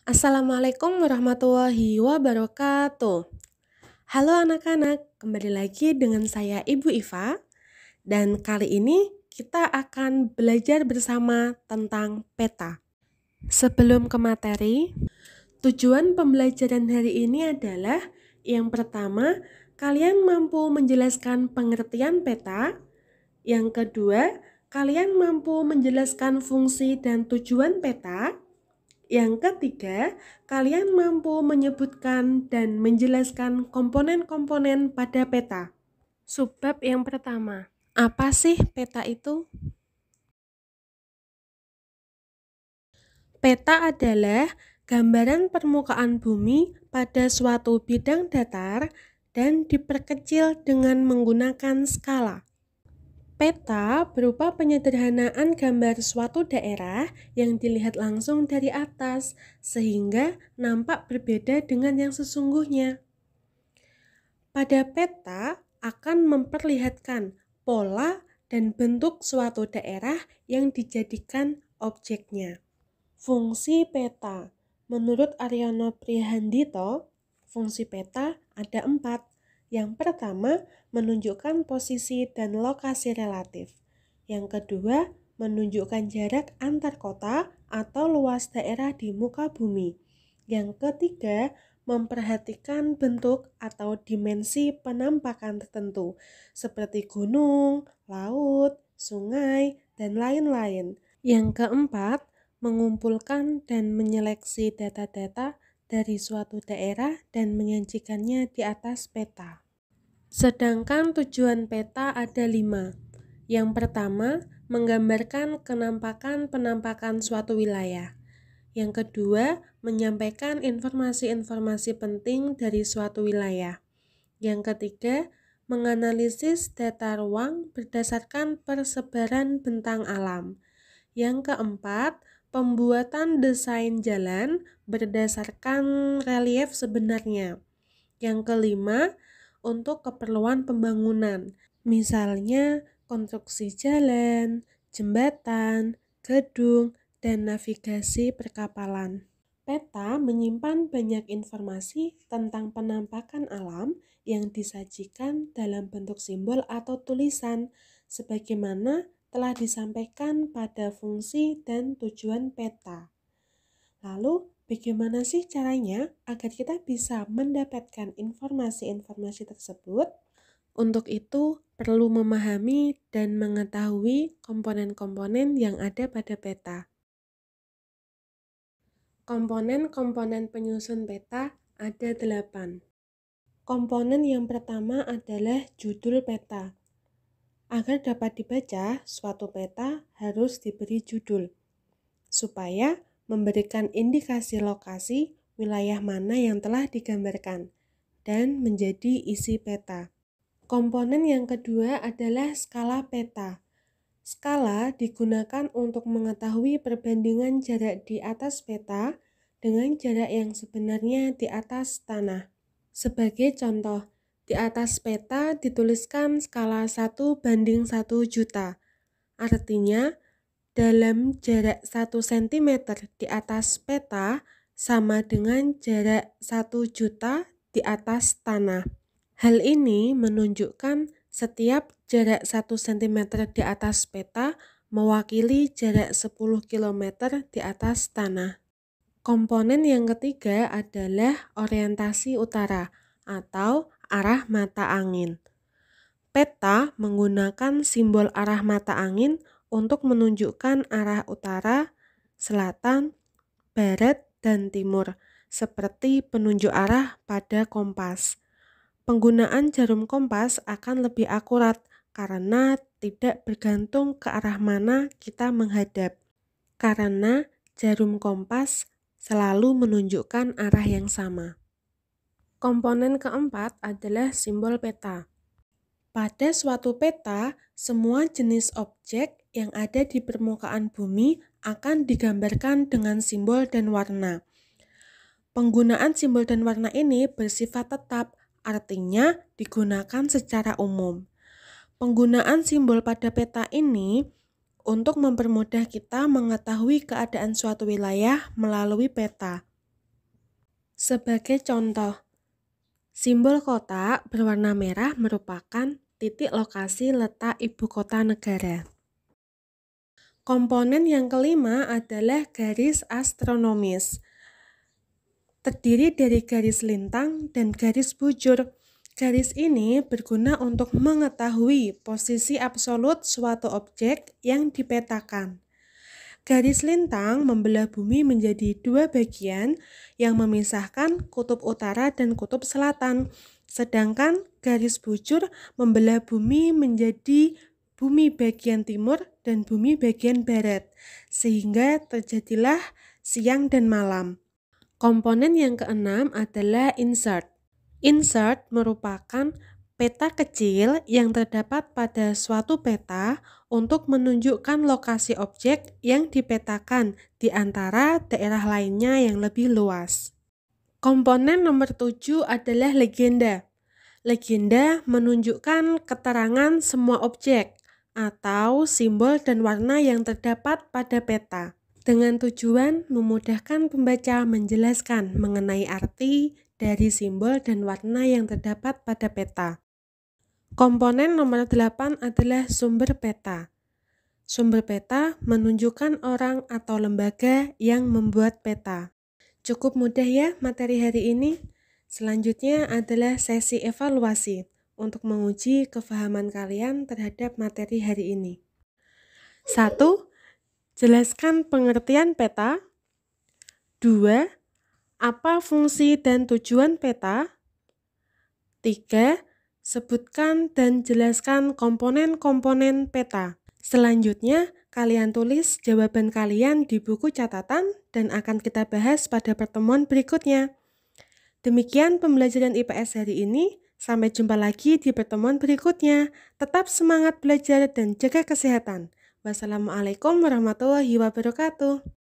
Assalamualaikum warahmatullahi wabarakatuh. Halo anak-anak, kembali lagi dengan saya Ibu Iva. Dan kali ini kita akan belajar bersama tentang peta. Sebelum ke materi, tujuan pembelajaran hari ini adalah yang pertama, kalian mampu menjelaskan pengertian peta. Yang kedua, kalian mampu menjelaskan fungsi dan tujuan peta. Yang ketiga, kalian mampu menyebutkan dan menjelaskan komponen-komponen pada peta. Subbab yang pertama, apa sih peta itu? Peta adalah gambaran permukaan bumi pada suatu bidang datar dan diperkecil dengan menggunakan skala. Peta berupa penyederhanaan gambar suatu daerah yang dilihat langsung dari atas, sehingga nampak berbeda dengan yang sesungguhnya. Pada peta akan memperlihatkan pola dan bentuk suatu daerah yang dijadikan objeknya. Fungsi peta. Menurut Aryono Prihandito, fungsi peta ada 4. Yang pertama, menunjukkan posisi dan lokasi relatif. Yang kedua, menunjukkan jarak antar kota atau luas daerah di muka bumi. Yang ketiga, memperhatikan bentuk atau dimensi penampakan tertentu, seperti gunung, laut, sungai, dan lain-lain. Yang keempat, mengumpulkan dan menyeleksi data-data dari suatu daerah dan menyajikannya di atas peta. Sedangkan tujuan peta ada 5. Yang pertama, menggambarkan penampakan suatu wilayah. Yang kedua, menyampaikan informasi-informasi penting dari suatu wilayah. Yang ketiga, menganalisis data ruang berdasarkan persebaran bentang alam. Yang keempat, pembuatan desain jalan berdasarkan relief sebenarnya. Yang kelima, untuk keperluan pembangunan, misalnya konstruksi jalan, jembatan, gedung, dan navigasi perkapalan. Peta menyimpan banyak informasi tentang penampakan alam yang disajikan dalam bentuk simbol atau tulisan, sebagaimana telah disampaikan pada fungsi dan tujuan peta. Lalu, bagaimana sih caranya agar kita bisa mendapatkan informasi-informasi tersebut? Untuk itu, perlu memahami dan mengetahui komponen-komponen yang ada pada peta. Komponen-komponen penyusun peta ada 8. Komponen yang pertama adalah judul peta. Agar dapat dibaca, suatu peta harus diberi judul, supaya memberikan indikasi lokasi wilayah mana yang telah digambarkan dan menjadi isi peta. Komponen yang kedua adalah skala peta. Skala digunakan untuk mengetahui perbandingan jarak di atas peta dengan jarak yang sebenarnya di atas tanah. Sebagai contoh, di atas peta dituliskan skala 1:1 juta. Artinya, dalam jarak 1 cm di atas peta sama dengan jarak 1 juta di atas tanah. Hal ini menunjukkan setiap jarak 1 cm di atas peta mewakili jarak 10 km di atas tanah. Komponen yang ketiga adalah orientasi utara atau arah mata angin. Peta menggunakan simbol arah mata angin untuk menunjukkan arah utara, selatan, barat, dan timur, seperti penunjuk arah pada kompas. Penggunaan jarum kompas akan lebih akurat karena tidak bergantung ke arah mana kita menghadap, karena jarum kompas selalu menunjukkan arah yang sama. Komponen keempat adalah simbol peta. Pada suatu peta, semua jenis objek yang ada di permukaan bumi akan digambarkan dengan simbol dan warna. Penggunaan simbol dan warna ini bersifat tetap, artinya digunakan secara umum. Penggunaan simbol pada peta ini untuk mempermudah kita mengetahui keadaan suatu wilayah melalui peta. Sebagai contoh, simbol kotak berwarna merah merupakan titik lokasi letak ibu kota negara. Komponen yang kelima adalah garis astronomis. Terdiri dari garis lintang dan garis bujur. Garis ini berguna untuk mengetahui posisi absolut suatu objek yang dipetakan. Garis lintang membelah bumi menjadi dua bagian yang memisahkan kutub utara dan kutub selatan. Sedangkan garis bujur membelah bumi menjadi bumi bagian timur dan bumi bagian barat, sehingga terjadilah siang dan malam. Komponen yang keenam adalah insert. Insert merupakan peta kecil yang terdapat pada suatu peta untuk menunjukkan lokasi objek yang dipetakan di antara daerah lainnya yang lebih luas. Komponen nomor 7 adalah legenda. Legenda menunjukkan keterangan semua objek atau simbol dan warna yang terdapat pada peta, dengan tujuan memudahkan pembaca menjelaskan mengenai arti dari simbol dan warna yang terdapat pada peta. Komponen nomor 8 adalah sumber peta. Sumber peta menunjukkan orang atau lembaga yang membuat peta. Cukup mudah ya materi hari ini. Selanjutnya adalah sesi evaluasi untuk menguji kefahaman kalian terhadap materi hari ini. 1. Jelaskan pengertian peta. 2. Apa fungsi dan tujuan peta? 3. Sebutkan dan jelaskan komponen-komponen peta. Selanjutnya, kalian tulis jawaban kalian di buku catatan dan akan kita bahas pada pertemuan berikutnya. Demikian pembelajaran IPS hari ini. Sampai jumpa lagi di pertemuan berikutnya. Tetap semangat belajar dan jaga kesehatan. Wassalamualaikum warahmatullahi wabarakatuh.